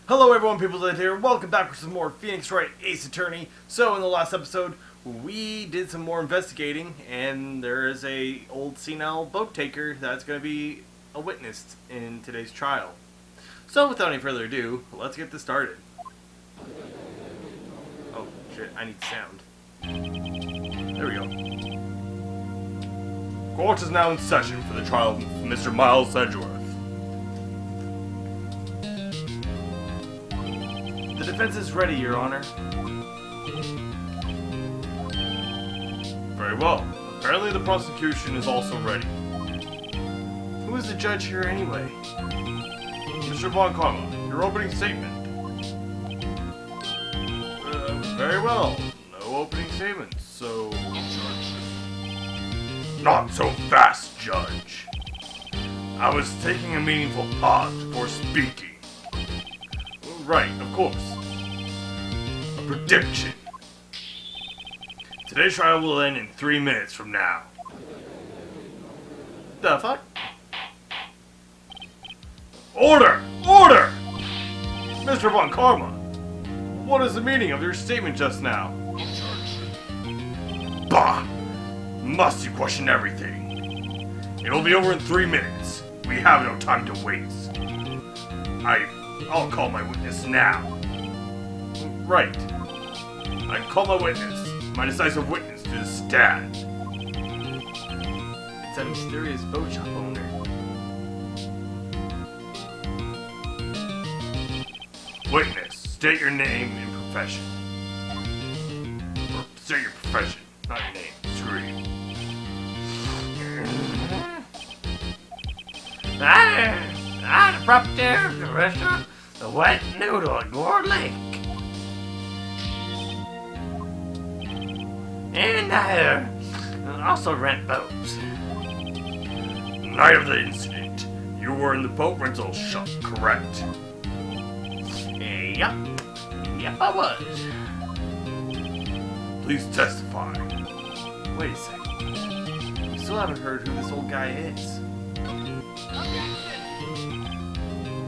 Hello everyone, peopledud here. Welcome back with some more Phoenix Wright Ace Attorney. So in the last episode, we did some more investigating, and there is a old senile boat taker that's going to be a witness in today's trial. So without any further ado, let's get this started. Oh shit, I need sound. There we go. Court is now in session for the trial of Mr. Miles Sedgeworth. The defense is ready, Your Honor. Very well. Apparently the prosecution is also ready. Who is the judge here anyway? Mr. Von Karma, your opening statement. Very well. No opening statements, so... Not so fast, Judge. I was taking a meaningful pause before speaking. Right, of course. A prediction. Today's trial will end in 3 minutes from now. The fuck? Order! Order! Mr. Von Karma, what is the meaning of your statement just now? Bah! Must you question everything? It'll be over in 3 minutes. We have no time to waste. I'll call my witness now. Right. I call my witness, my decisive witness, to the stand. It's that mysterious boat shop owner. Witness, state your name and profession. Or state your profession, not your name. Screw you. I'm the proprietor of the restaurant, the White Noodle at Gore Lake. And I also rent boats. The night of the incident, you were in the boat rental shop, correct? Yep. Yep, I was. Please testify. Wait a second. We still haven't heard who this old guy is.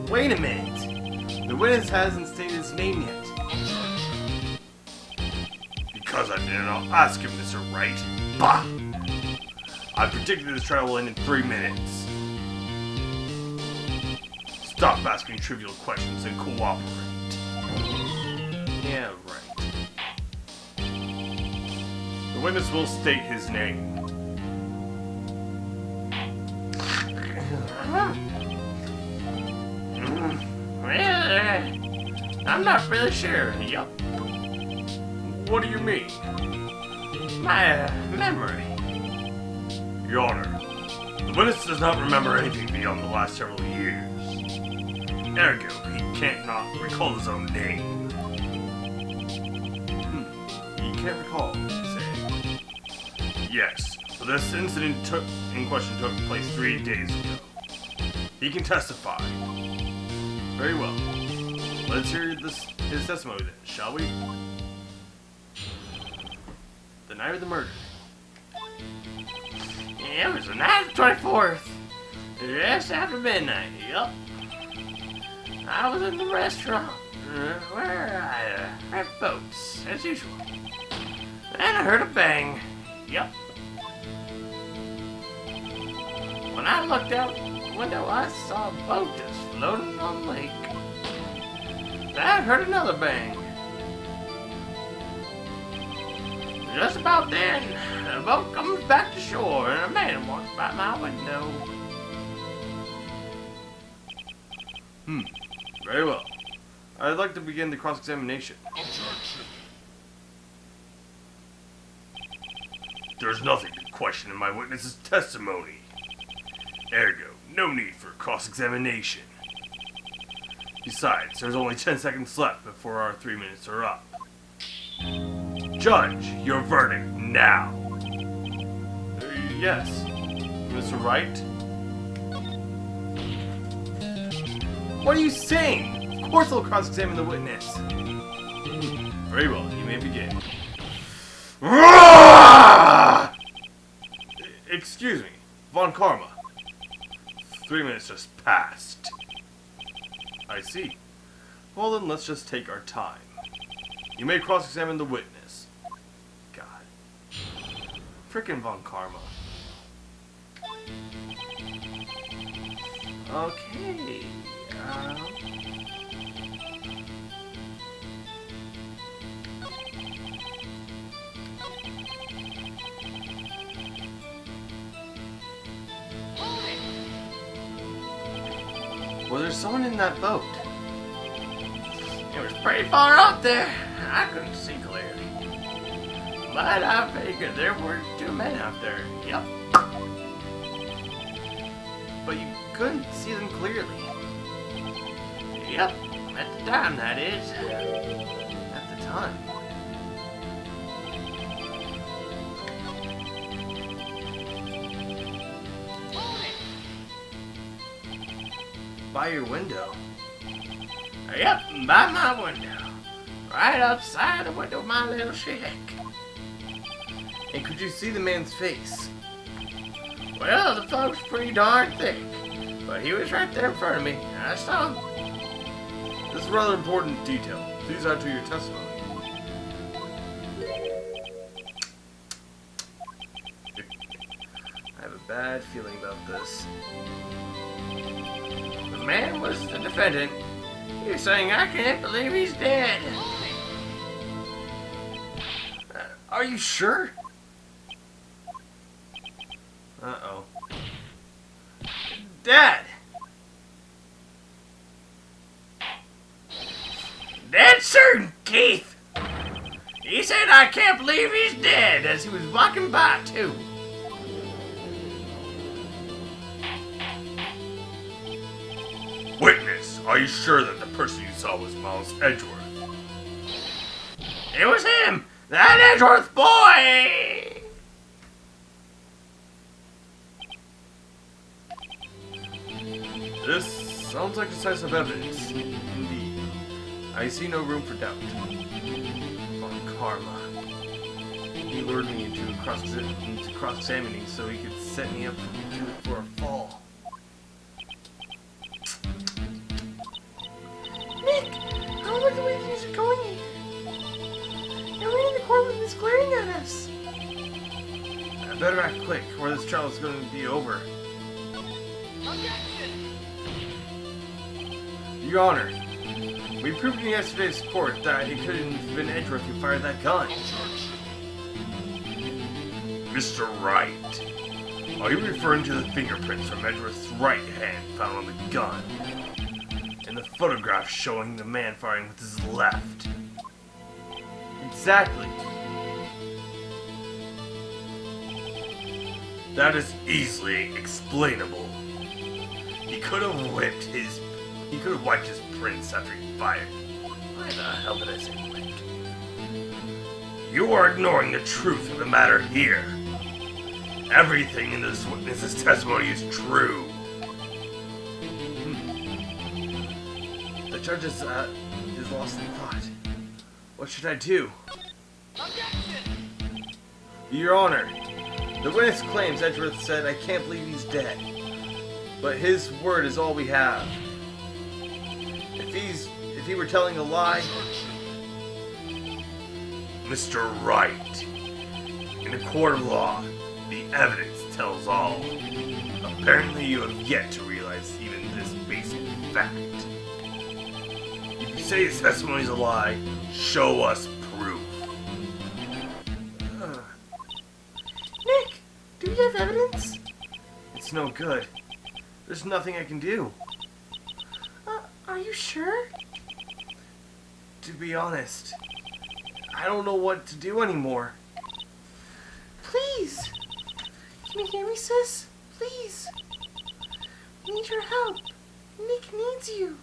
Wait a minute. The witness hasn't stated his name yet. Because I did not ask him, Mr. Wright. Bah! I predicted this trial will end in 3 minutes. Stop asking trivial questions and cooperate. Yeah, right. The witness will state his name. Well, I'm not really sure. Yup. What do you mean? My memory. Your Honor, the witness does not remember anything beyond the last several years. Ergo, he can't not recall his own name. He can't recall, you say? Yes, but this incident in question took place 3 days ago. He can testify. Very well. Let's hear his testimony then, shall we? The night of the murder. It was the night of the 24th. Just after midnight, yup. I was in the restaurant where I rent boats, as usual. And I heard a bang. Yup. When I looked out the window, I saw a boat just floating on the lake. I heard another bang. Just about then, the boat comes back to shore and a man walks by my window. Very well. I'd like to begin the cross-examination. There's nothing to question in my witness's testimony. Ergo, no need for cross-examination. Besides, there's only 10 seconds left before our 3 minutes are up. Judge, your verdict now. Yes. Mr. Wright? What are you saying? Of course I'll cross-examine the witness. Very well, you may begin. Excuse me, Von Karma. 3 minutes just passed. I see. Well then, let's just take our time. You may cross-examine the witness. God. Frickin' Von Karma. Okay. Well, there's someone in that boat. It was pretty far up there. I couldn't see clearly. But I figured there were 2 men out there. Yep. But you couldn't see them clearly. Yep. At the time, that is. At the time. By your window. Yep, by my window. Right outside the window of my little shack. And could you see the man's face? Well, the fog's pretty darn thick. But he was right there in front of me. I saw him. This is a rather important detail. Please add to your testimony. I have a bad feeling about this. The man was the defendant. He was saying, I can't believe he's dead. Are you sure? Uh-oh. Dad! Dead certain, Keith! He said, I can't believe he's dead, as he was walking by, too. Witness, are you sure that the person you saw was Miles Edgeworth? It was him! That Edgeworth boy! This sounds like decisive evidence. Indeed. I see no room for doubt. Von Karma. He lured me into cross-examining so he could set me up for a fall. Nick, I don't like the way things are going here. Everyone in the courtroom is glaring at us. I better act quick, or this trial is going to be over. Your Honor, we proved in yesterday's court that it couldn't have been Edgeworth who fired that gun. Mr. Wright, are you referring to the fingerprints from Edgeworth's right hand found on the gun? And the photograph showing the man firing with his left? Exactly. That is easily explainable. He could have wiped his prints after he fired. Why the hell did I say whipped? You are ignoring the truth of the matter here. Everything in this witness's testimony is true. The judge is lost in thought. What should I do? Your Honor, the witness claims Edgeworth said, I can't believe he's dead. But his word is all we have. If he were telling a lie... Mr. Wright, in a court of law, the evidence tells all. Apparently you have yet to realize even this basic fact. If you say his testimony is a lie, show us proof. Nick, do you have evidence? It's no good. There's nothing I can do. Are you sure? To be honest, I don't know what to do anymore. Please. Can you hear me, sis? Please. We need your help. Nick needs you.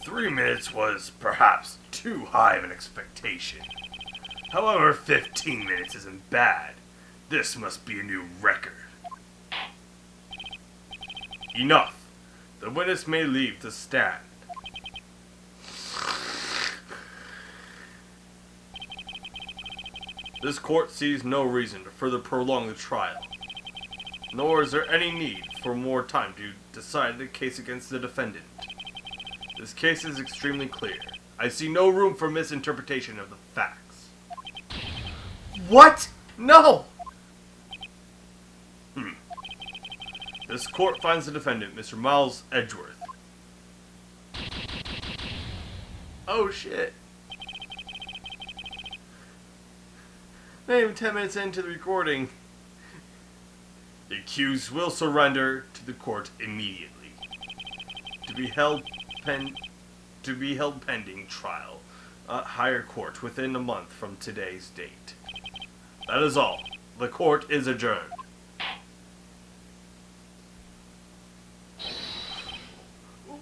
3 minutes was perhaps too high of an expectation. However, 15 minutes isn't bad. This must be a new record. Enough. The witness may leave the stand. This court sees no reason to further prolong the trial. nor is there any need for more time to decide the case against the defendant. This case is extremely clear. I see no room for misinterpretation of the facts. What? No! This court finds the defendant, Mr. Miles Edgeworth. Oh shit. Not even 10 minutes into the recording. The accused will surrender to the court immediately. To be held pending trial at higher court within a month from today's date. That is all. The court is adjourned.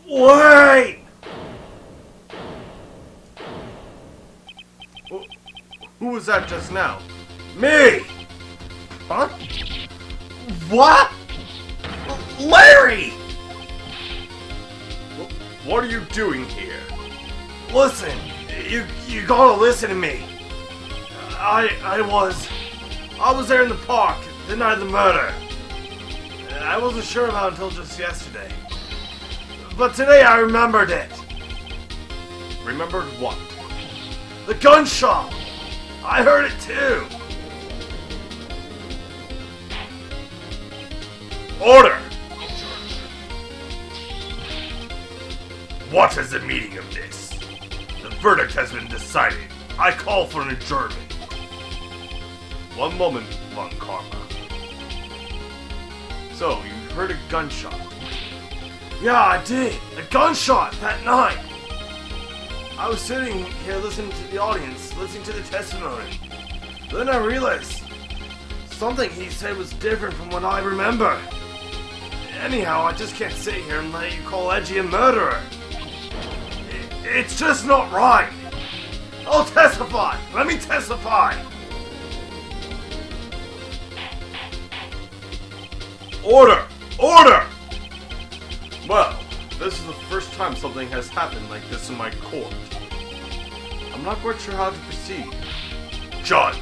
Wait! Who was that just now? Me! Huh? What? Larry! What are you doing here? Listen, you gotta listen to me. I was there in the park the night of the murder. I wasn't sure about it until just yesterday. But today I remembered it. Remembered what? The gunshot! I heard it too! Order! What is the meaning of this? The verdict has been decided. I call for an adjournment. One moment, Von Karma. So, you heard a gunshot. Yeah, I did. A gunshot that night. I was sitting here listening to the audience, listening to the testimony. Then I realized something he said was different from what I remember. Anyhow, I just can't sit here and let you call Edgy a murderer. It's just not right. I'll testify. Let me testify. Order! Order! Well, this is the first time something has happened like this in my court. I'm not quite sure how to proceed. Judge,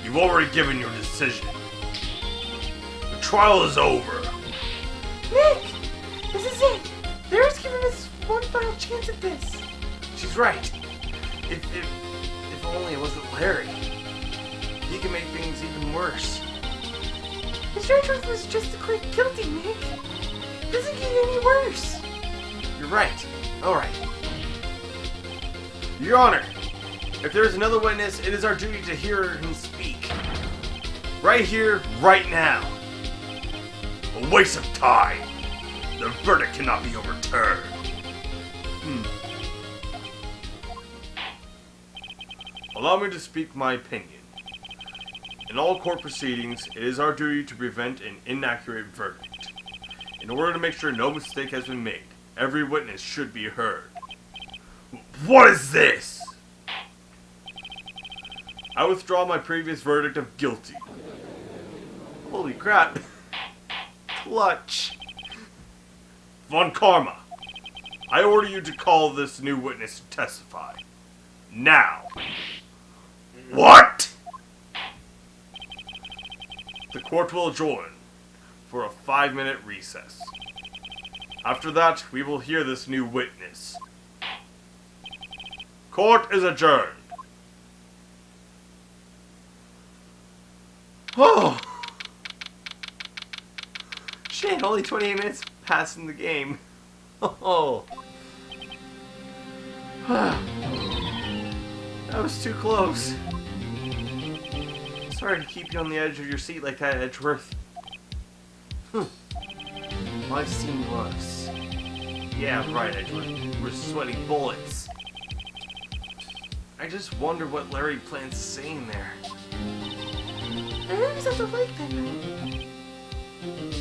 you've already given your decision. The trial is over. Nick! This is it! Larry's giving us one final chance at this. She's right. If only it wasn't Larry. He can make things even worse. Mr. Edgeworth was just declared guilty, Nick. It doesn't get any worse. You're right. Alright. Your Honor, if there is another witness, it is our duty to hear him speak. Right here, right now. A waste of time. The verdict cannot be overturned. Allow me to speak my opinion. In all court proceedings, it is our duty to prevent an inaccurate verdict. In order to make sure no mistake has been made, every witness should be heard. What is this? I withdraw my previous verdict of guilty. Holy crap. Clutch. Von Karma, I order you to call this new witness to testify. Now. What? The court will adjourn for a 5-minute recess. After that, we will hear this new witness. Court is adjourned. Oh! Shit, only 28 minutes passed in the game. Oh. That was too close. Sorry to keep you on the edge of your seat like that, Edgeworth. Well, I've seen worse. Yeah, right, Edgeworth. We're sweating bullets. I just wonder what Larry plans to say in there. Larry was at the lake that night.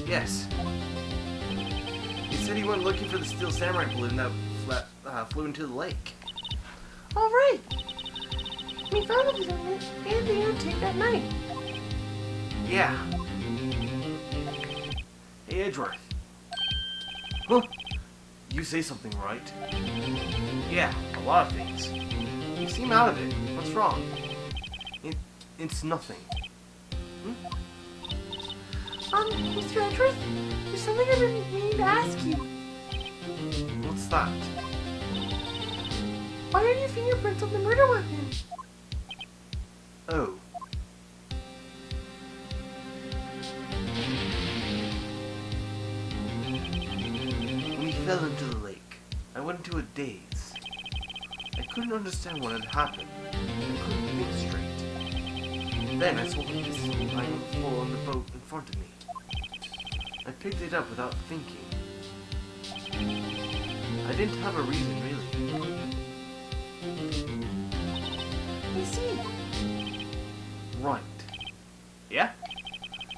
Yes. He said he went looking for the steel samurai balloon that flew into the lake. All right. We found the balloon and the airtank that night. Yeah. Hey, Edgeworth. Huh? You say something right. Yeah, a lot of things. You seem out of it. What's wrong? It's nothing. Mr. Edgeworth, there's something I've been meaning to ask you. What's that? Why are your fingerprints on the murder weapon? Oh. When he fell into the lake, I went into a daze. I couldn't understand what had happened. I couldn't think straight. Then I saw the pistol lying on the floor on the boat in front of me. I picked it up without thinking. I didn't have a reason, really. I see. Right. Yeah?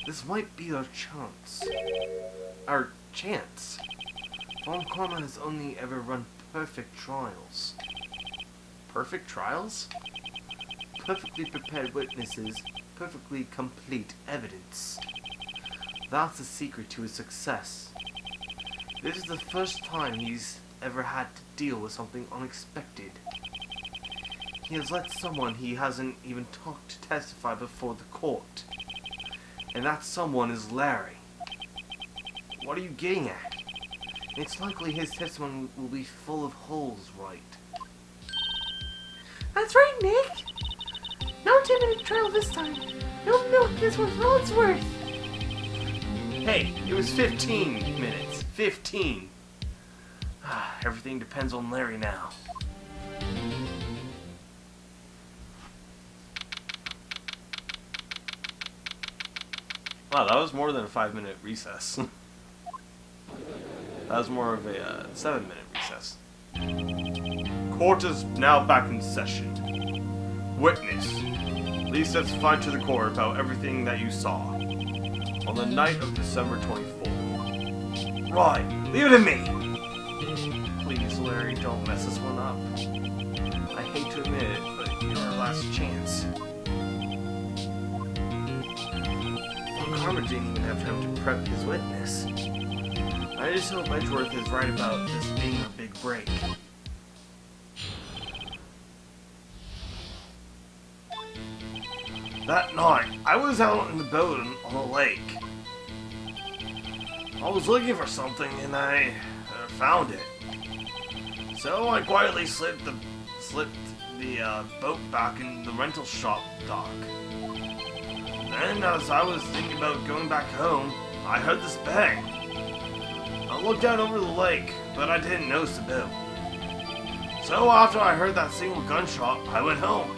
This might be our chance. Our chance. Farm Karma has only ever run perfect trials. Perfect trials? Perfectly prepared witnesses, perfectly complete evidence. That's the secret to his success. This is the first time he's ever had to deal with something unexpected. He has let someone he hasn't even talked to testify before the court. And that someone is Larry. What are you getting at? It's likely his testimony will be full of holes, Wright. That's right, Nick. No 10-minute trial this time. No milk this one for all it's worth. Hey, it was 15 minutes. 15. Everything depends on Larry now. Wow, that was more than a 5-minute recess. That was more of a 7-minute recess. Court is now back in session. Witness, please testify to the court about everything that you saw on the night of December 24th. Right, leave it to me! Please, Larry, don't mess this one up. I hate to admit it, but you're our last chance. Well, Karma didn't even have time to prep his witness. I just hope Edgeworth is right about this being a big break. That night, I was out in the boat on the lake. I was looking for something and I found it. So I quietly slipped the boat back in the rental shop dock. Then, as I was thinking about going back home, I heard this bang. I looked out over the lake, but I didn't notice the boat. So after I heard that single gunshot, I went home.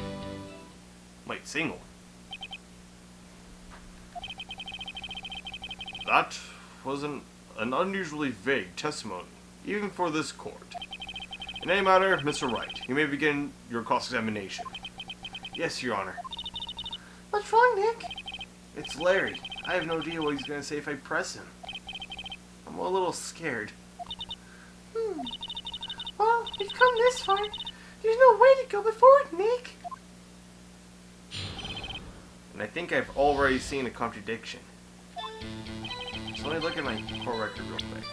Wait, single? That was an unusually vague testimony, even for this court. In any matter, Mr. Wright, you may begin your cross-examination. Yes, Your Honor. What's wrong, Nick? It's Larry. I have no idea what he's going to say if I press him. I'm a little scared. Well, we've come this far. There's no way to go but forward, Nick. And I think I've already seen a contradiction. So let me look at my court record real quick.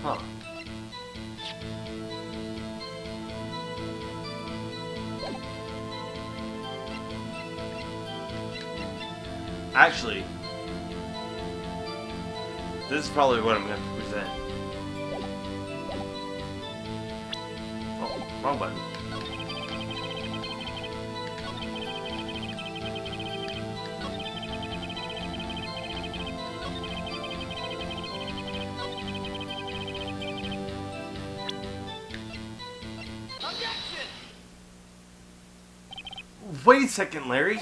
Huh. Actually, this is probably what I'm going to present. Oh, wrong button. Wait a second, Larry.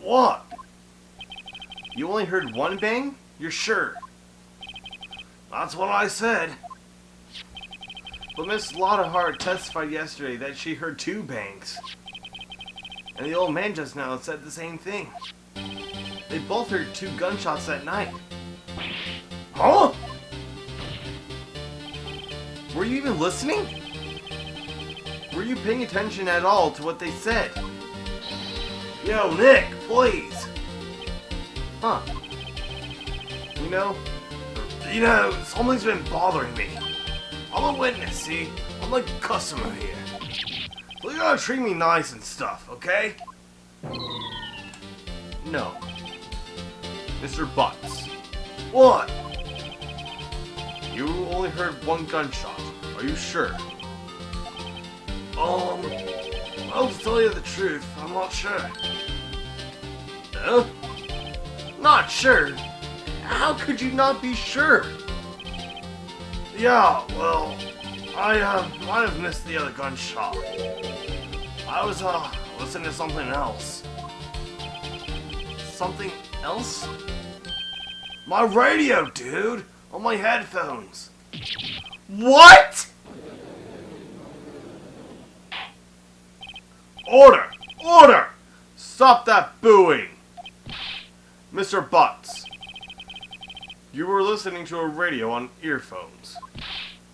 What? You only heard one bang? You're sure? That's what I said. But Miss Lottahart testified yesterday that she heard 2 bangs. And the old man just now said the same thing. They both heard 2 gunshots that night. Huh? Were you even listening? Were you paying attention at all to what they said? Yo, Nick, please. Huh. You know, You know, something's been bothering me. I'm a witness, see? I'm like a customer here. So you gotta treat me nice and stuff, okay? No. Mr. Butts. What? You only heard one gunshot. Are you sure? Well, to tell you the truth, I'm not sure. Huh? Not sure? How could you not be sure? Yeah, well, I might have missed the other gunshot. I was listening to something else. Something else? My radio, dude! On my headphones. What? Order! Order! Stop that booing! Mr. Butts, you were listening to a radio on earphones.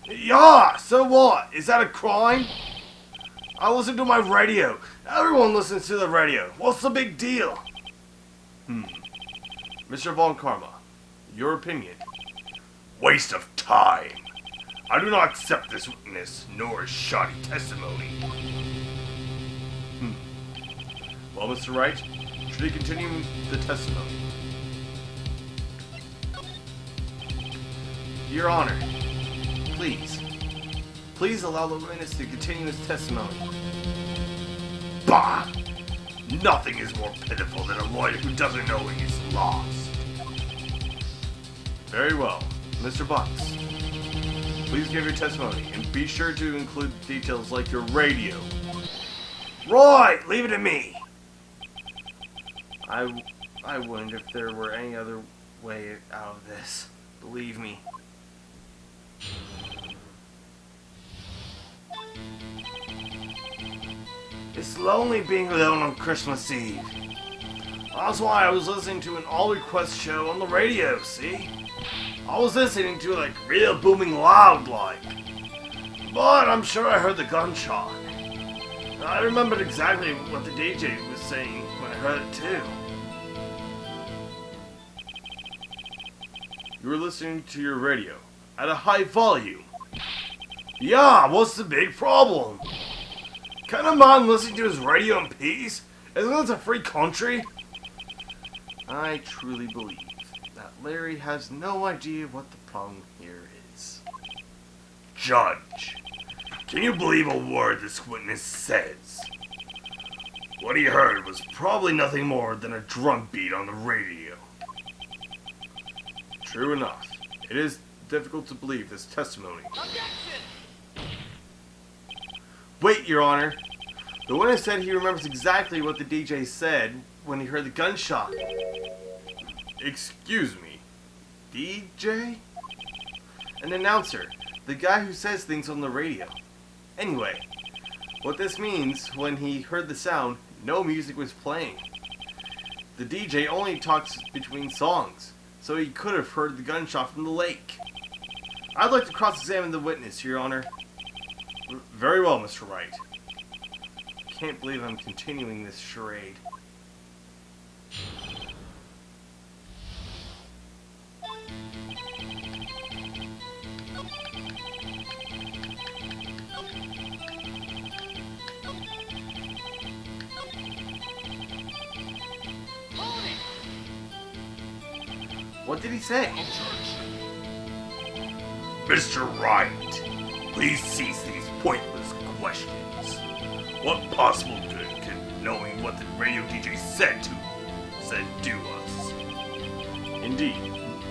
Yeah, so what? Is that a crime? I listen to my radio. Everyone listens to the radio. What's the big deal? Mr. Von Karma, your opinion. Waste of time. I do not accept this witness, nor his shoddy testimony. Well, Mr. Wright, should he continue the testimony? Your Honor, please. Please allow the witness to continue his testimony. Bah! Nothing is more pitiful than a lawyer who doesn't know when he's lost. Very well. Mr. Butts, please give your testimony, and be sure to include details like your radio. Right! Leave it to me! I wouldn't if there were any other way out of this. Believe me. It's lonely being alone on Christmas Eve. That's why I was listening to an all-request show on the radio, see? I was listening to it like real booming loud like. But I'm sure I heard the gunshot. I remembered exactly what the DJ was saying when I heard it too. You were listening to your radio at a high volume. Yeah, what's the big problem? Can a man listen to his radio in peace? Isn't this a free country? I truly believe that Larry has no idea what the problem here is. Judge, can you believe a word this witness says? What he heard was probably nothing more than a drum beat on the radio. True enough. It is difficult to believe this testimony. Objection! Wait, Your Honor. The witness said he remembers exactly what the DJ said when he heard the gunshot. Excuse me. DJ? An announcer. The guy who says things on the radio. Anyway, what this means, when he heard the sound, no music was playing. The DJ only talks between songs, so he could have heard the gunshot from the lake. I'd like to cross-examine the witness, Your Honor. Very well, Mr. Wright. Can't believe I'm continuing this charade. What did he say? Mr. Wright, please cease these pointless questions. What possible good can knowing what the radio DJ said do us? Indeed,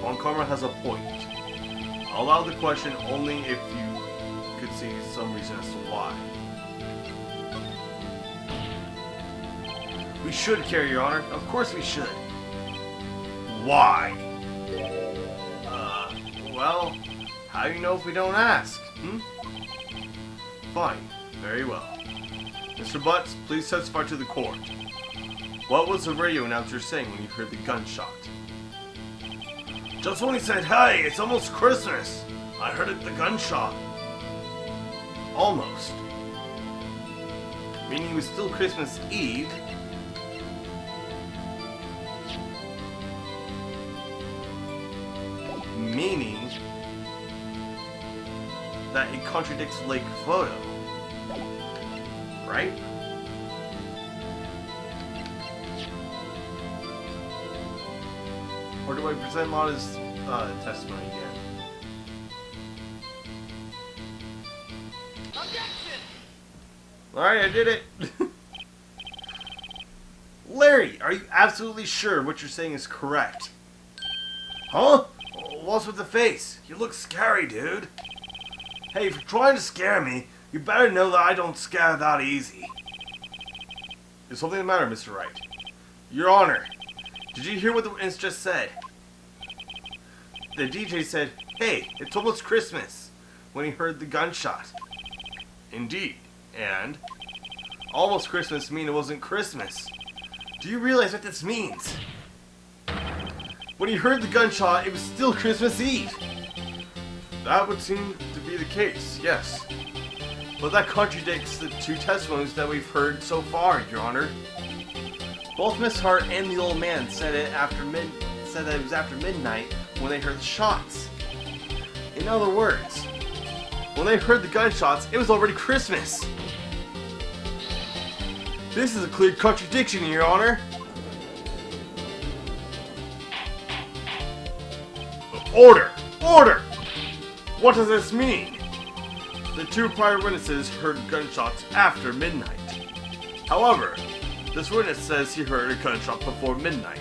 Von Karma has a point. I'll allow the question only if you could see some reason as to why. We should carry, Your Honor. Of course we should. Why? Well, how do you know if we don't ask? Fine. Very well. Mr. Butts, please testify to the court. What was the radio announcer saying when you heard the gunshot? Just when he said, "Hey, it's almost Christmas," I heard the gunshot. Almost. Meaning it was still Christmas Eve. Meaning that it contradicts Lake photo. Right? Or do I present Lotta's testimony again? Alright, I did it! Larry, are you absolutely sure what you're saying is correct? Huh? What's with the face? You look scary, dude. Hey, if you're trying to scare me, you better know that I don't scare that easy. Is something the matter, Mr. Wright? Your Honor, did you hear what the witness just said? The DJ said, "Hey, it's almost Christmas," when he heard the gunshot. Indeed, and almost Christmas mean it wasn't Christmas. Do you realize what this means? When he heard the gunshot, it was still Christmas Eve. That would seem to be the case, yes. But that contradicts the two testimonies that we've heard so far, Your Honor. Both Miss Hart and the old man said that it was after midnight when they heard the shots. In other words, when they heard the gunshots, it was already Christmas. This is a clear contradiction, Your Honor. Order! Order! What does this mean? The two prior witnesses heard gunshots after midnight. However, this witness says he heard a gunshot before midnight.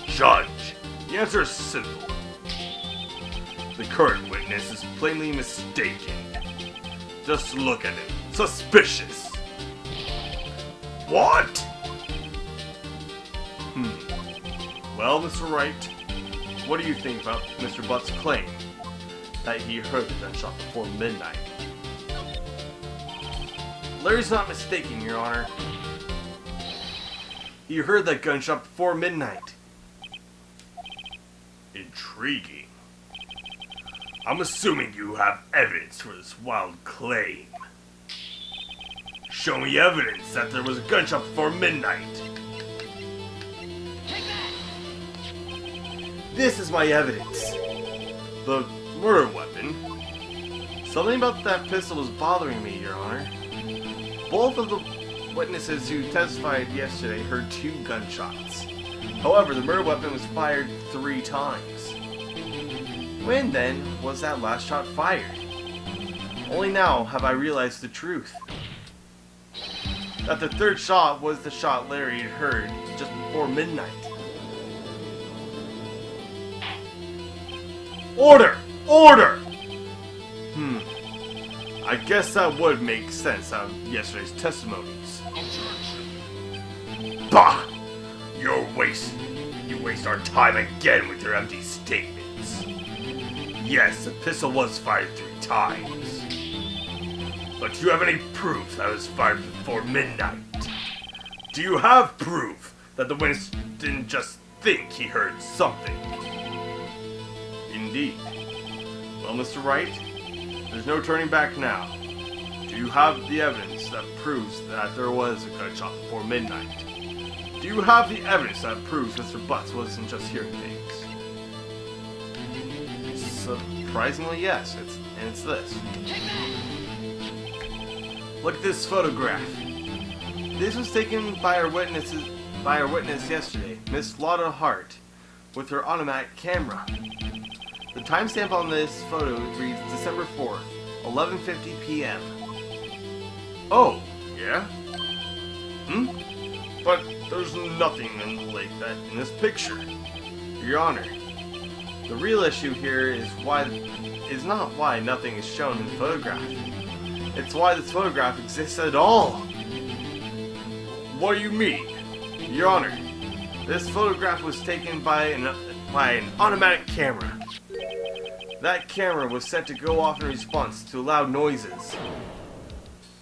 Judge, the answer is simple. The current witness is plainly mistaken. Just look at him. Suspicious. What? Well, Mr. Wright, what do you think about Mr. Butt's claim that he heard the gunshot before midnight? Larry's not mistaken, Your Honor. He heard that gunshot before midnight. Intriguing. I'm assuming you have evidence for this wild claim. Show me evidence that there was a gunshot before midnight. This is my evidence. The murder weapon. Something about that pistol was bothering me, Your Honor. Both of the witnesses who testified yesterday heard 2 gunshots. However, the murder weapon was fired 3 times. When then was that last shot fired? Only now have I realized the truth. That the 3rd shot was the shot Larry had heard just before midnight. Order! Order! I guess that would make sense out of yesterday's testimonies. Bah! You waste our time again with your empty statements. Yes, the pistol was fired 3 times. But do you have any proof that it was fired before midnight? Do you have proof that the witness didn't just think he heard something? Indeed. Well, Mr. Wright, there's no turning back now. Do you have the evidence that proves that there was a gunshot before midnight? Do you have the evidence that proves Mr. Butts wasn't just hearing things? Surprisingly, yes. It's this. Look at this photograph. This was taken by our witness yesterday, Miss Lotta Hart, with her automatic camera. The timestamp on this photo reads December 4th, 11:50 p.m. Oh, yeah? But there's nothing in the lake that in this picture. Your Honor, the real issue here is not why nothing is shown in the photograph. It's why this photograph exists at all. What do you mean? Your Honor, this photograph was taken by an automatic camera. That camera was set to go off in response to loud noises.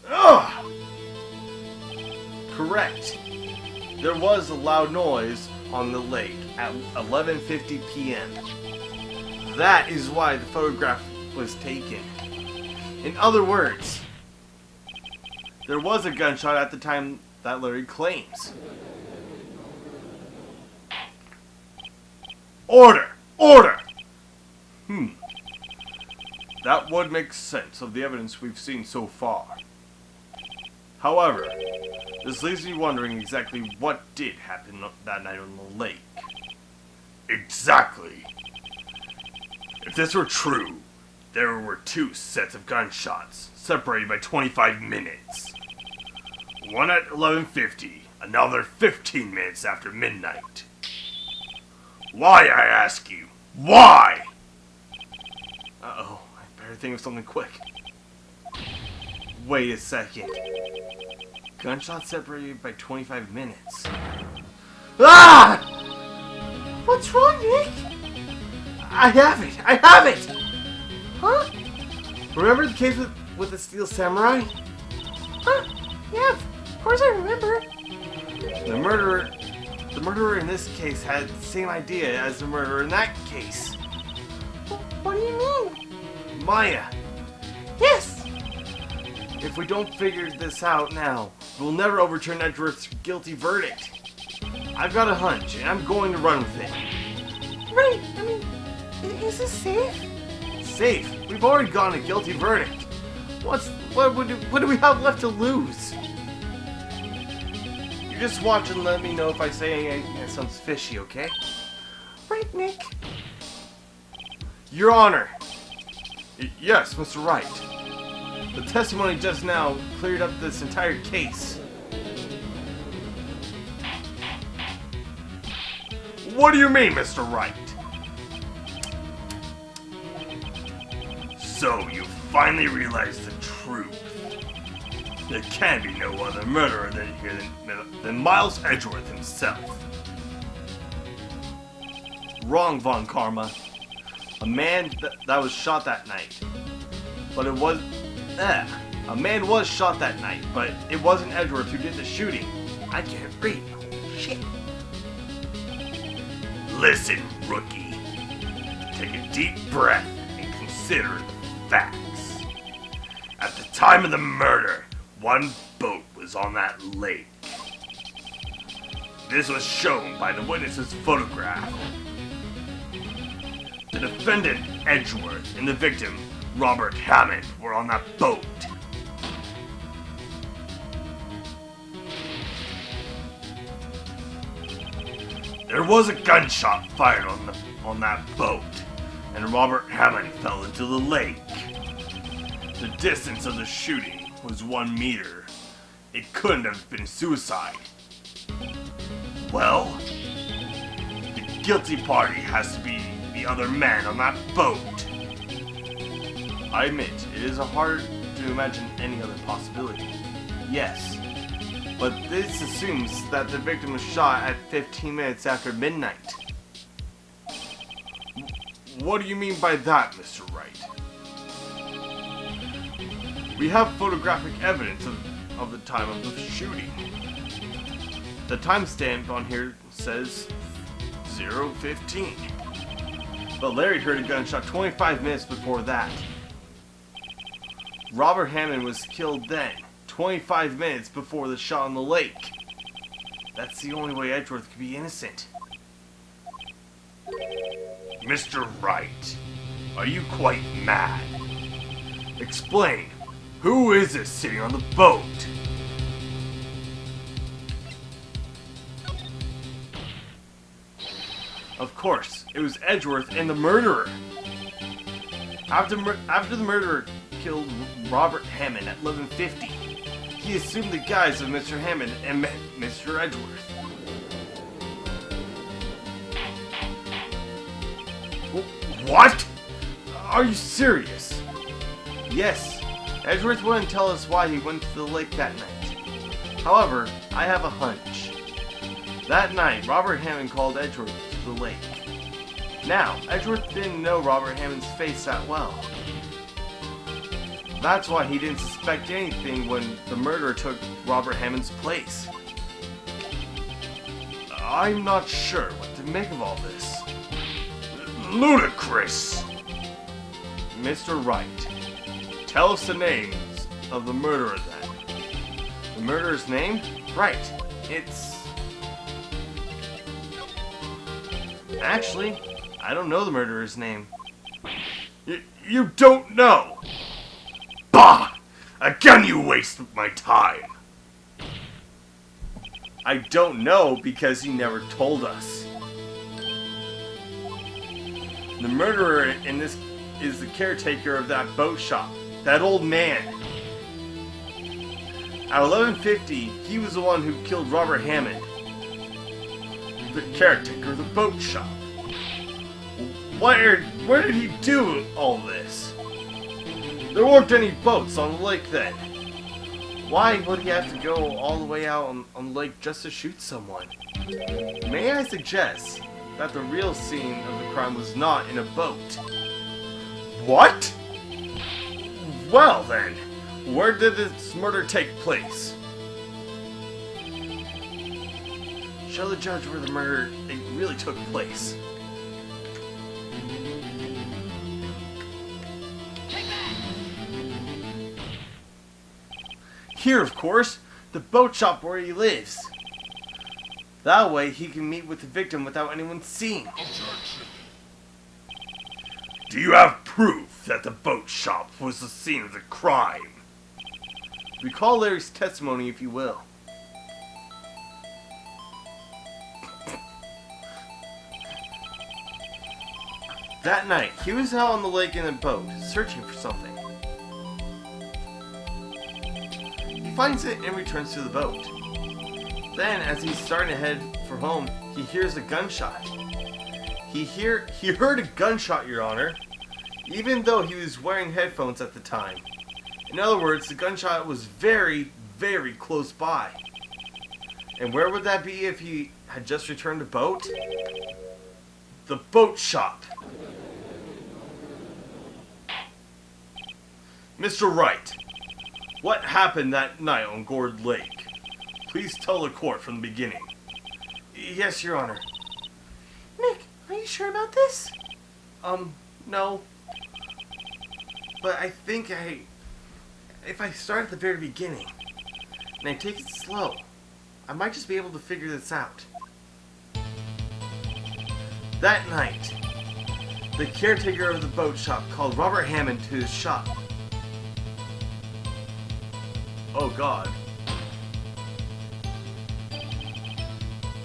Ugh! Correct. There was a loud noise on the lake at 11:50 p.m. That is why the photograph was taken. In other words, there was a gunshot at the time that Larry claims. Order! Order! That would make sense of the evidence we've seen so far. However, this leaves me wondering exactly what did happen that night on the lake. Exactly. If this were true, there were 2 sets of gunshots, separated by 25 minutes. One at 11:50, another 15 minutes after midnight. Why, I ask you? Why? Uh-oh, I better think of something quick. Wait a second. Gunshots separated by 25 minutes. Ah! What's wrong, Nick? I have it! I have it! Huh? Remember the case with the Steel Samurai? Huh? Yeah, of course I remember. The murderer in this case had the same idea as the murderer in that case. What do you mean? Maya, Yes! if we don't figure this out now, we'll never overturn Edgeworth's guilty verdict. I've got a hunch, and I'm going to run with it. Right, I mean, is this safe? Safe. We've already gotten a guilty verdict. What do we have left to lose? You just watch and let me know if I say anything that sounds fishy, okay? Right, Nick. Your Honor. Yes, Mr. Wright. The testimony just now cleared up this entire case. What do you mean, Mr. Wright? So, you finally realized the truth. There can be no other murderer than Miles Edgeworth himself. Wrong, Von Karma. A man that was shot that night. But it was... A man was shot that night, but it wasn't Edgeworth who did the shooting. I can't read. Shit. Listen, rookie. Take a deep breath and consider the facts. At the time of the murder, one boat was on that lake. This was shown by the witness's photograph. The defendant, Edgeworth, and the victim, Robert Hammond, were on that boat. There was a gunshot fired on that boat, and Robert Hammond fell into the lake. The distance of the shooting was 1 meter. It couldn't have been suicide. Well, the guilty party has to be the other man on that boat. I admit, it is hard to imagine any other possibility. Yes. But this assumes that the victim was shot at 15 minutes after midnight. What do you mean by that, Mr. Wright? We have photographic evidence of the time of the shooting. The timestamp on here says 0:15. But Larry heard a gunshot 25 minutes before that. Robert Hammond was killed then, 25 minutes before the shot on the lake. That's the only way Edgeworth could be innocent. Mr. Wright, are you quite mad? Explain, who is this sitting on the boat? Of course, it was Edgeworth and the murderer. After the murderer killed Robert Hammond at 11:50, he assumed the guise of Mr. Hammond and met Mr. Edgeworth. What? Are you serious? Yes, Edgeworth wouldn't tell us why he went to the lake that night. However, I have a hunch. That night, Robert Hammond called Edgeworth to the lake. Now, Edgeworth didn't know Robert Hammond's face that well. That's why he didn't suspect anything when the murderer took Robert Hammond's place. I'm not sure what to make of all this. Ludicrous! Mr. Wright, tell us the names of the murderer then. The murderer's name? Right, it's... Actually, I don't know the murderer's name. You don't know. Bah! Again you waste my time. I don't know because he never told us. The murderer in this is the caretaker of that boat shop. That old man. At 11:50, he was the one who killed Robert Hammond. The caretaker of the boat shop. Where did he do all this? There weren't any boats on the lake then. Why would he have to go all the way out on the lake just to shoot someone? May I suggest that the real scene of the crime was not in a boat? What? Well then, where did this murder take place? Show the judge where the murder really took place. Here, of course, the boat shop where he lives. That way he can meet with the victim without anyone seeing. Do you have proof that the boat shop was the scene of the crime? Recall Larry's testimony, if you will. That night, he was out on the lake in a boat, searching for something. He finds it and returns to the boat. Then, as he's starting to head for home, he hears a gunshot. He heard a gunshot, Your Honor, even though he was wearing headphones at the time. In other words, the gunshot was very, very close by. And where would that be if he had just returned to boat? The boat shop. Mr. Wright, what happened that night on Gourd Lake? Please tell the court from the beginning. Yes, Your Honor. Nick, are you sure about this? No. But I think if I start at the very beginning, and I take it slow, I might just be able to figure this out. That night, the caretaker of the boat shop called Robert Hammond to his shop. Oh God.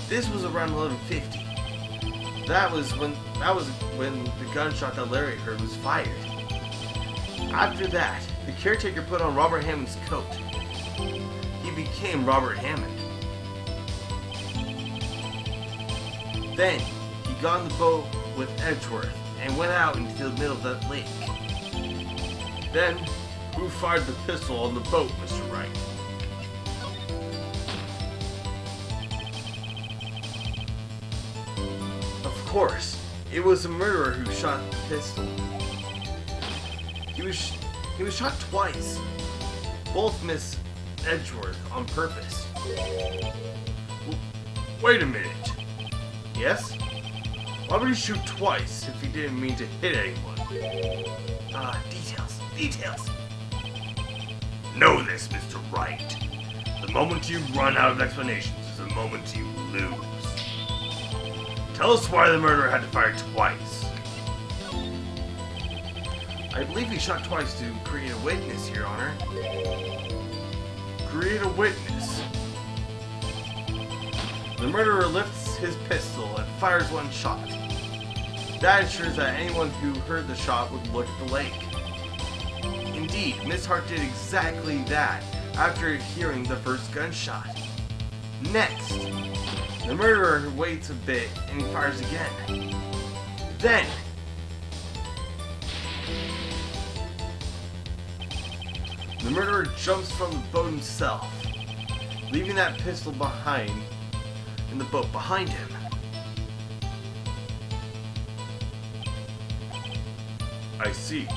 This was around 11:50. That was when the gunshot that Larry heard was fired. After that, the caretaker put on Robert Hammond's coat. He became Robert Hammond. Then, he got on the boat with Edgeworth and went out into the middle of that lake. Then, who fired the pistol on the boat, Mr. Wright? Of course, it was the murderer who shot the pistol. He was shot twice. Both missed Edgeworth on purpose. Wait a minute. Yes? Why would he shoot twice if he didn't mean to hit anyone? Details. Know this, Mr. Wright. The moment you run out of explanations is the moment you lose. Tell us why the murderer had to fire twice. I believe he shot twice to create a witness, Your Honor. Create a witness. The murderer lifts his pistol and fires one shot. That ensures that anyone who heard the shot would look at the lake. Indeed, Miss Hart did exactly that after hearing the first gunshot. Next, the murderer waits a bit and he fires again. Then, the murderer jumps from the boat himself, leaving that pistol behind in the boat behind him. I see.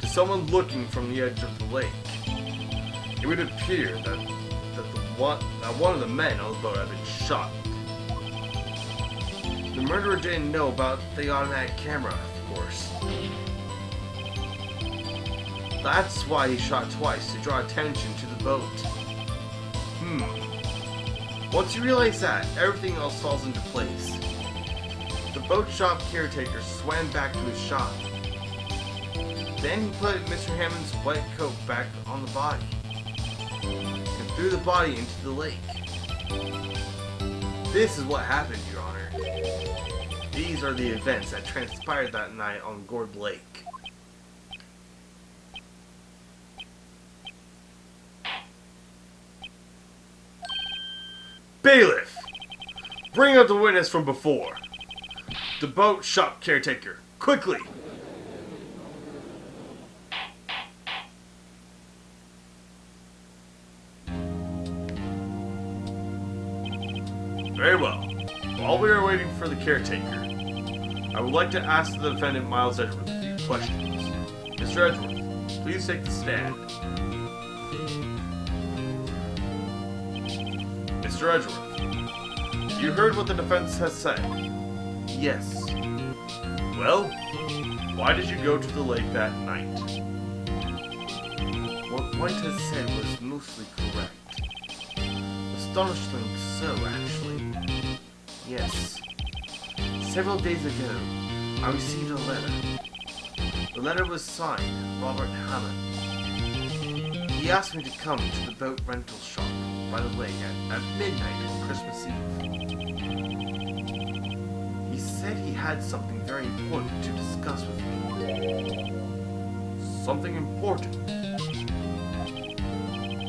To someone looking from the edge of the lake, it would appear that one of the men on the boat had been shot. The murderer didn't know about the automatic camera, of course. That's why he shot twice, to draw attention to the boat. Once you realize that, everything else falls into place. The boat shop caretaker swam back to his shop. Then he put Mr. Hammond's white coat back on the body and threw the body into the lake. This is what happened, Your Honor. These are the events that transpired that night on Gourd Lake. Bailiff! Bring out the witness from before. The boat shop caretaker. Quickly! Very well. While we are waiting for the caretaker, I would like to ask the defendant Miles Edgeworth a few questions. Mr. Edgeworth, please take the stand. Mr. Edgeworth, you heard what the defense has said? Yes. Well, why did you go to the lake that night? What Wright has said was mostly correct. Astonishingly so, actually. Yes. Several days ago, I received a letter. The letter was signed Robert Hammond. He asked me to come to the boat rental shop by the lake at midnight on Christmas Eve. He said he had something very important to discuss with me. Something important?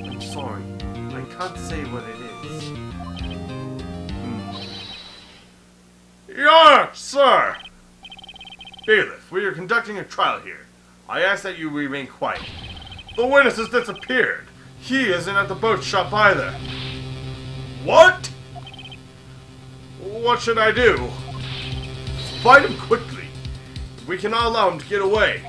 I'm sorry, I can't say what it is. Your Honor, sir! Bailiff, we are conducting a trial here. I ask that you remain quiet. The witness has disappeared. He isn't at the boat shop either. What? What should I do? Find him quickly. We cannot allow him to get away.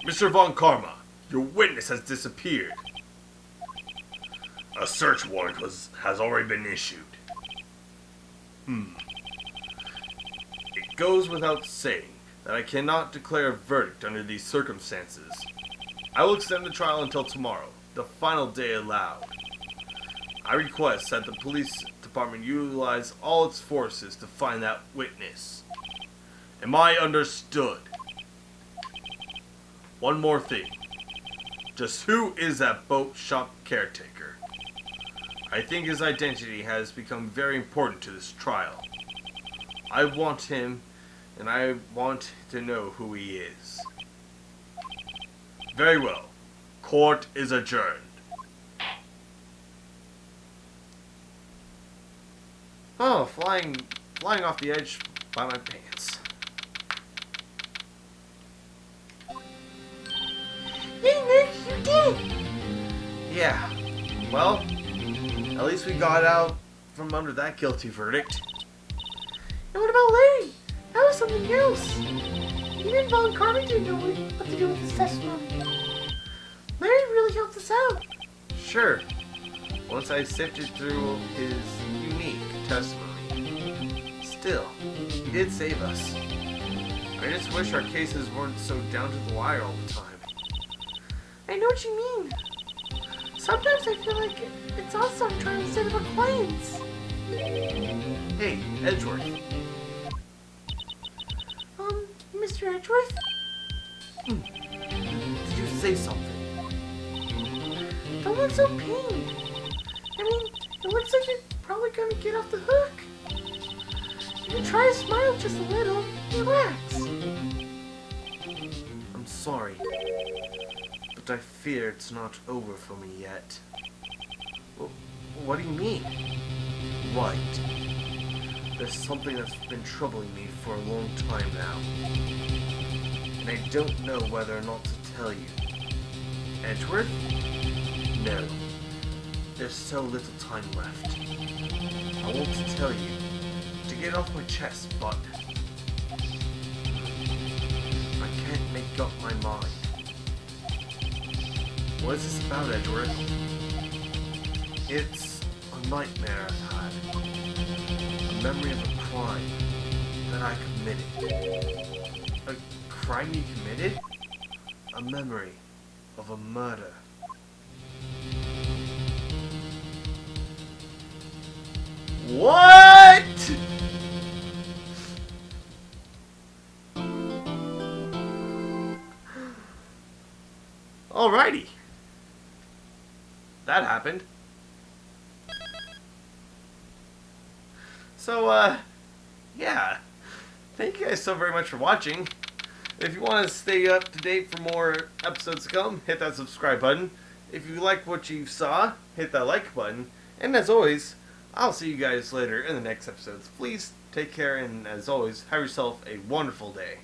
Mr. Von Karma, your witness has disappeared. A search warrant has already been issued. It goes without saying that I cannot declare a verdict under these circumstances. I will extend the trial until tomorrow, the final day allowed. I request that the police department utilize all its forces to find that witness. Am I understood? One more thing. Just who is that boat shop caretaker? I think his identity has become very important to this trial. I want him, and I want to know who he is. Very well. Court is adjourned. Oh, flying off the edge by my pants. Hey, Nick, you did! Yeah. Well, at least we got out from under that guilty verdict. And what about Larry? That was something else. Even Von Carmen didn't know what to do with his testimony. Larry really helped us out. Sure. Once I sifted through his unique testimony. Still, he did save us. I just wish our cases weren't so down to the wire all the time. I know what you mean. Sometimes I feel like it's us I'm trying to save our clients. Hey, Edgeworth. Mr. Edgeworth? Did you say something? Don't look so pained. I mean, it looks like you're probably gonna get off the hook. You can try to smile just a little. Relax. I'm sorry, but I fear it's not over for me yet. What do you mean? Right. There's something that's been troubling me for a long time now. And I don't know whether or not to tell you. Edgeworth? No. There's so little time left. I want to tell you, to get off my chest, but I can't make up my mind. What is this about, Edgeworth? It's a nightmare I've had. A memory of a crime that I committed. A crime you committed? A memory of a murder. What? Alrighty. That happened. So, yeah. Thank you guys so very much for watching. If you want to stay up to date for more episodes to come, hit that subscribe button. If you like what you saw, hit that like button. And as always, I'll see you guys later in the next episodes. Please take care, and as always, have yourself a wonderful day.